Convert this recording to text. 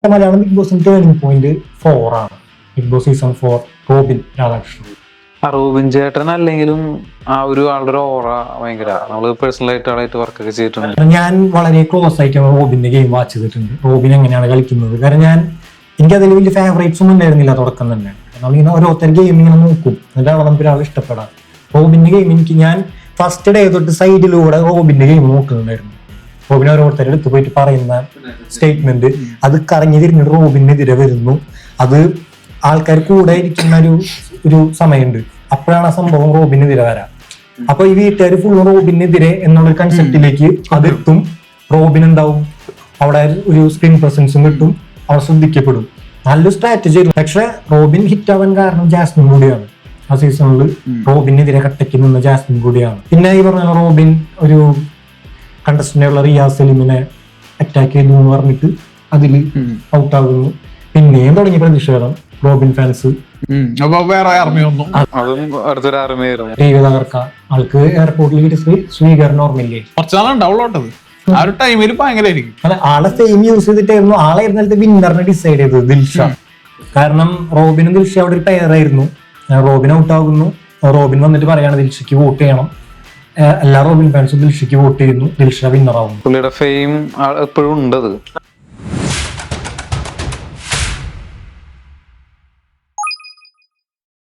Malayalam Bigg Boss turning point 4 ആണ്. Bigg Boss season 4 Robin Radhakrishnan. Robin ചേട്ടൻ അല്ലെങ്കിലും ആ ഒരു ആളുടെ ഒരു ഓറ ഭയങ്കര, നമ്മള് പേഴ്സണൽ ആയിട്ട് വർക്കൊക്കെ ചെയ്തിട്ടുണ്ട്. ഞാൻ വളരെ ക്ലോസ് ആയിട്ട് റോബിന്റെ ഗെയിം വാച്ച് ചെയ്തിട്ടുണ്ട്. റോബിൻ എങ്ങനെയാണ് കളിക്കുന്നത്. കാരണം എനിക്കതിൽ വലിയ ഫേവറേറ്റ്സ് ഒന്നും ഉണ്ടായിരുന്നില്ല തുടക്കം തന്നെ. നമ്മളിങ്ങനെ ഓരോരുത്തർ ഗെയിം ഇങ്ങനെ നോക്കും, എന്നിട്ടാണ് നമുക്ക് ഒരാൾ ഇഷ്ടപ്പെടാം. റോബിന്റെ ഗെയിം ഞാൻ ഫസ്റ്റ് ഡേ തൊട്ട് സൈഡിലൂടെ റോബിന്റെ ഗെയിം നോക്കുന്നുണ്ടായിരുന്നു. റോബിൻ ഓരോരുത്തരുടെ അടുത്ത് പോയിട്ട് പറയുന്ന സ്റ്റേറ്റ്മെന്റ് അത് കറങ്ങി തിരിഞ്ഞിട്ട് റോബിനെതിരെ വരുന്നു. അത് ആൾക്കാർ കൂടെ ഇരിക്കുന്ന ഒരു സമയമുണ്ട്, അപ്പോഴാണ് ആ സംഭവം റോബിനെതിരെ വരാം. അപ്പൊ ഈ വീട്ടുകാർ ഫുള്ള് റോബിനെതിരെ എന്നുള്ള കൺസെപ്റ്റിലേക്ക് അതെത്തും. റോബിൻ എന്താവും, അവിടെ ഒരു സ്ക്രീൻ പ്രസൻസും കിട്ടും, അവിടെ ശ്രദ്ധിക്കപ്പെടും. നല്ലൊരു സ്ട്രാറ്റജി. പക്ഷെ റോബിൻ ഹിറ്റ് ആവാൻ കാരണം ജാസ്മിൻ കൂടിയാണ്. ആ സീസണിൽ റോബിനെതിരെ കട്ടയ്ക്ക് നിന്ന ജാസ്മിൻ കൂടിയാണ്. പിന്നെ ഈ പറഞ്ഞ റോബിൻ ഒരു കണ്ടസ്റ്റന്റുള്ള റിയാസ് സലീമിനെ അറ്റാക്ക് ചെയ്തു എന്ന് പറഞ്ഞിട്ട് അതിൽ ഔട്ടാകുന്നു. പിന്നെയും തുടങ്ങിയ പ്രതിഷേധം റോബിൻ ഫാൻസ്. അതും അടുത്തൊരു ആർമയായിരുന്നു. ദേവി തകർക്ക ആൾക്ക് എയർപോർട്ടിൽ കിട്ടിയ സ്വീകരണം ഓർമ്മയില്ലേ? ആ ഒരു ടൈമിൽ ഭയങ്കരമായിരിക്കും. അല്ല, ആളെ ഫെയിം യൂസ് ചെയ്തിട്ടായിരുന്നു. ആളായിരുന്നു വിന്നറിനെ ഡിസൈഡ് ചെയ്തത്, ദിൽഷ. കാരണം റോബിനും ദിൽഷ അവിടെ ഒരു പെയറായിരുന്നു. റോബിൻ ഔട്ടാകുന്നു. റോബിൻ വന്നിട്ട് പറയാണ് ദിൽഷയ്ക്ക് വോട്ട് ചെയ്യണം. എല്ലാ റോബിൻ ഫാൻസും ദിൽഷയ്ക്ക് വോട്ട് ചെയ്യുന്നു. ദിൽഷ വിന്നറാവുന്നു. പുള്ളിയുടെ ഫെയിം എപ്പോഴും ഉണ്ടത്.